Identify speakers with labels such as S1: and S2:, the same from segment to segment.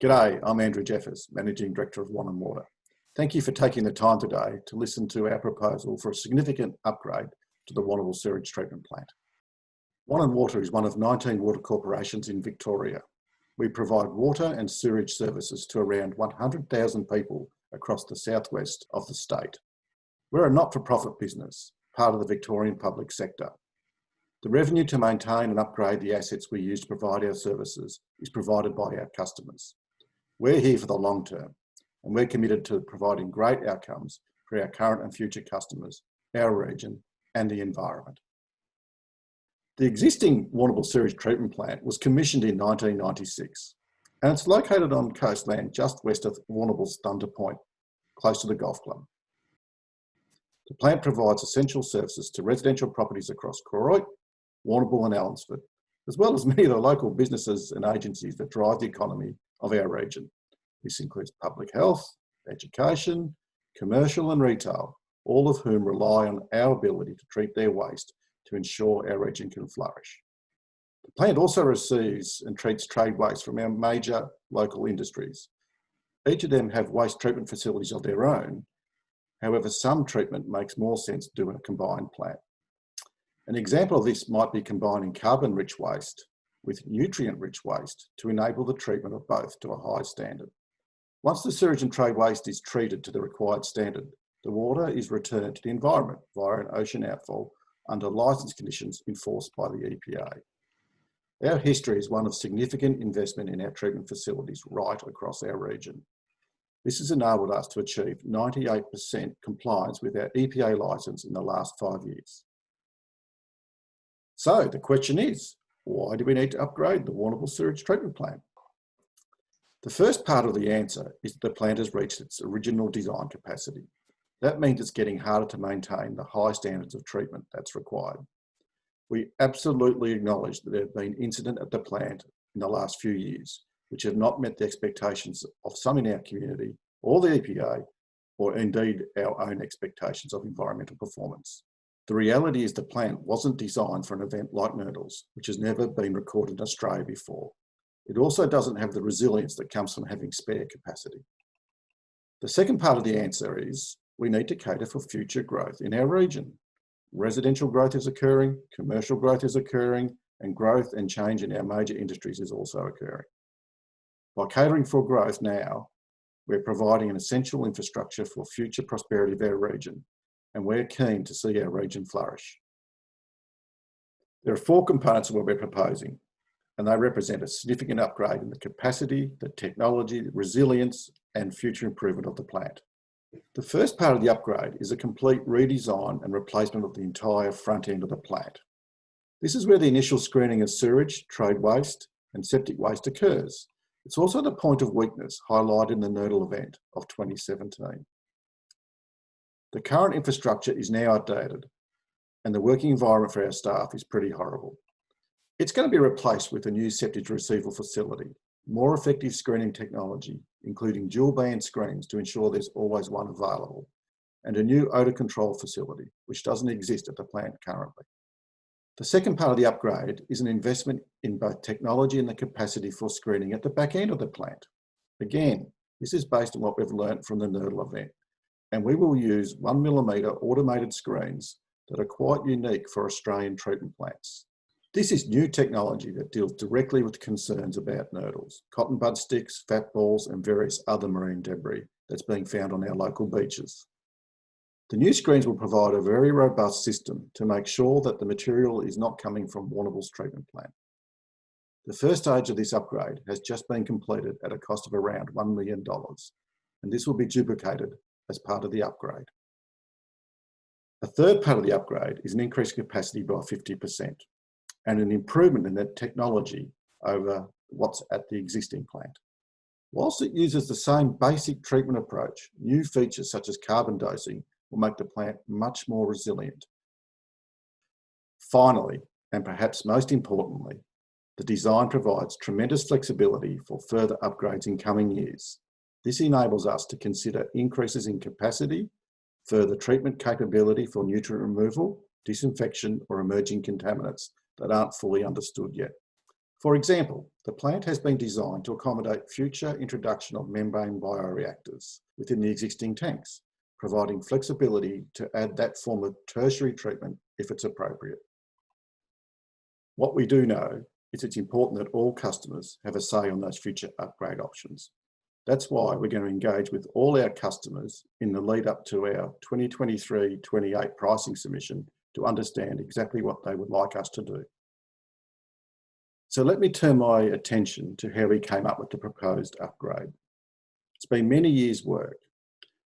S1: G'day, I'm Andrew Jeffers, Managing Director of Warrnambool. Thank you for taking the time today to listen to our proposal for a significant upgrade to the Warrnambool sewage treatment plant. Warrnambool is one of 19 water corporations in Victoria. We provide water and sewage services to around 100,000 people across the southwest of the state. We're a not-for-profit business, part of the Victorian public sector. The revenue to maintain and upgrade the assets we use to provide our services is provided by our customers. We're here for the long term, and we're committed to providing great outcomes for our current and future customers, our region, and the environment. The existing Warrnambool sewage treatment plant was commissioned in 1996, and it's located on coastland just west of Warrnambool's Thunder Point, close to the golf club. The plant provides essential services to residential properties across Koroit, Warrnambool and Allensford, as well as many of the local businesses and agencies that drive the economy of our region. This includes public health, education, commercial and retail, all of whom rely on our ability to treat their waste to ensure our region can flourish. The plant also receives and treats trade waste from our major local industries. Each of them have waste treatment facilities of their own. However, some treatment makes more sense doing a combined plant. An example of this might be combining carbon-rich waste with nutrient-rich waste to enable the treatment of both to a high standard. Once the sewage and trade waste is treated to the required standard, the water is returned to the environment via an ocean outfall under licence conditions enforced by the EPA. Our history is one of significant investment in our treatment facilities right across our region. This has enabled us to achieve 98% compliance with our EPA licence in the last 5 years. So the question is, why do we need to upgrade the Warrnambool sewage treatment plant? The first part of the answer is that the plant has reached its original design capacity. That means it's getting harder to maintain the high standards of treatment that's required. We absolutely acknowledge that there have been incidents at the plant in the last few years which have not met the expectations of some in our community or the EPA, or indeed our own expectations of environmental performance. The reality is the plant wasn't designed for an event like Nurdles, which has never been recorded in Australia before. It also doesn't have the resilience that comes from having spare capacity. The second part of the answer is we need to cater for future growth in our region. Residential growth is occurring, commercial growth is occurring, and growth and change in our major industries is also occurring. By catering for growth now, we're providing an essential infrastructure for future prosperity of our region, and we're keen to see our region flourish. There are 4 components of what we're proposing, and they represent a significant upgrade in the capacity, the technology, the resilience, and future improvement of the plant. The first part of the upgrade is a complete redesign and replacement of the entire front end of the plant. This is where the initial screening of sewage, trade waste, and septic waste occurs. It's also the point of weakness highlighted in the Nurdle event of 2017. The current infrastructure is now outdated, and the working environment for our staff is pretty horrible. It's going to be replaced with a new septic receival facility, more effective screening technology, including dual band screens to ensure there's always one available, and a new odour control facility, which doesn't exist at the plant currently. The second part of the upgrade is an investment in both technology and the capacity for screening at the back end of the plant. Again, this is based on what we've learned from the Nurdle event, and we will use 1mm automated screens that are quite unique for Australian treatment plants. This is new technology that deals directly with concerns about nurdles, cotton bud sticks, fat balls, and various other marine debris that's being found on our local beaches. The new screens will provide a very robust system to make sure that the material is not coming from Warrnambool's treatment plant. The first stage of this upgrade has just been completed at a cost of around $1 million, and this will be duplicated as part of the upgrade. A third part of the upgrade is an increased capacity by 50% and an improvement in that technology over what's at the existing plant. Whilst it uses the same basic treatment approach, new features such as carbon dosing will make the plant much more resilient. Finally, and perhaps most importantly, the design provides tremendous flexibility for further upgrades in coming years. This enables us to consider increases in capacity, further treatment capability for nutrient removal, disinfection, or emerging contaminants that aren't fully understood yet. For example, the plant has been designed to accommodate future introduction of membrane bioreactors within the existing tanks, providing flexibility to add that form of tertiary treatment if it's appropriate. What we do know is it's important that all customers have a say on those future upgrade options. That's why we're going to engage with all our customers in the lead up to our 2023-28 pricing submission to understand exactly what they would like us to do. So let me turn my attention to how we came up with the proposed upgrade. It's been many years' work,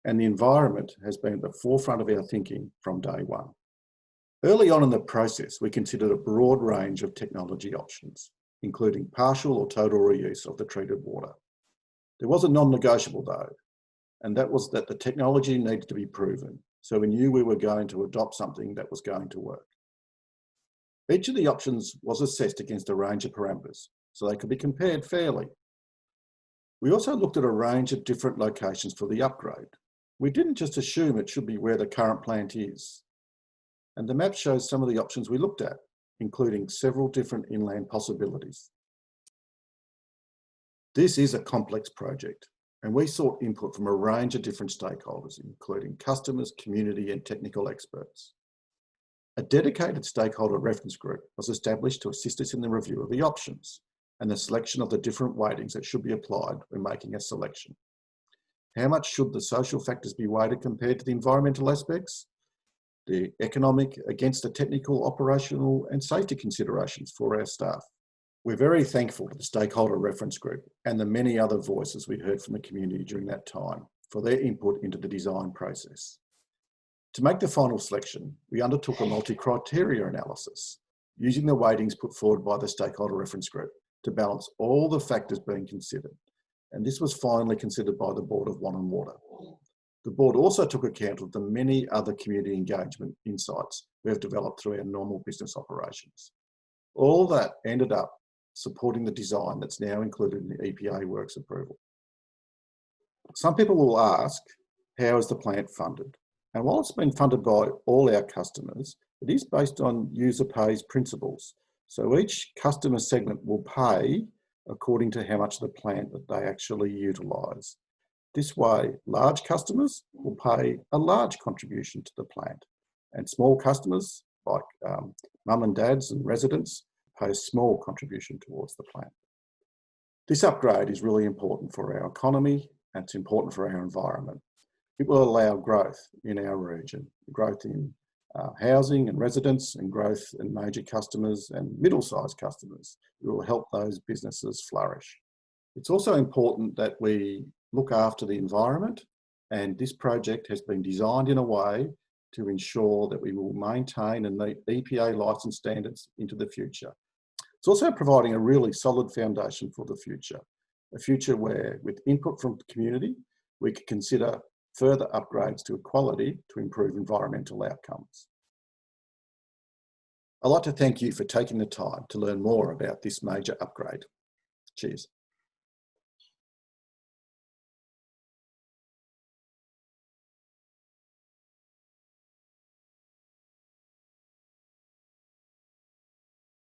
S1: and the environment has been at the forefront of our thinking from day one. Early on in the process, we considered a broad range of technology options, including partial or total reuse of the treated water. There was a non-negotiable though, and that was that the technology needed to be proven, so we knew we were going to adopt something that was going to work. Each of the options was assessed against a range of parameters, so they could be compared fairly. We also looked at a range of different locations for the upgrade. We didn't just assume it should be where the current plant is. And the map shows some of the options we looked at, including several different inland possibilities. This is a complex project, and we sought input from a range of different stakeholders, including customers, community, and technical experts. A dedicated stakeholder reference group was established to assist us in the review of the options and the selection of the different weightings that should be applied when making a selection. How much should the social factors be weighted compared to the environmental aspects? The economic against the technical, operational, and safety considerations for our staff. We're very thankful to the stakeholder reference group and the many other voices we heard from the community during that time for their input into the design process. To make the final selection, we undertook a multi-criteria analysis using the weightings put forward by the stakeholder reference group to balance all the factors being considered. And this was finally considered by the Board of Warrnambool. The board also took account of the many other community engagement insights we have developed through our normal business operations. All that ended up supporting the design that's now included in the EPA works approval. Some people will ask, how is the plant funded? And while it's been funded by all our customers, it is based on user pays principles. So each customer segment will pay according to how much of the plant that they actually utilise. This way, large customers will pay a large contribution to the plant, and small customers like mum and dads and residents pay a small contribution towards the plant. This upgrade is really important for our economy and it's important for our environment. It will allow growth in our region, growth in housing and residents, and growth in major customers and middle-sized customers. It will help those businesses flourish. It's also important that we look after the environment, and this project has been designed in a way to ensure that we will maintain and meet EPA licence standards into the future. It's also providing a really solid foundation for the future, a future where, with input from the community, we can consider further upgrades to quality to improve environmental outcomes. I'd like to thank you for taking the time to learn more about this major upgrade. Cheers.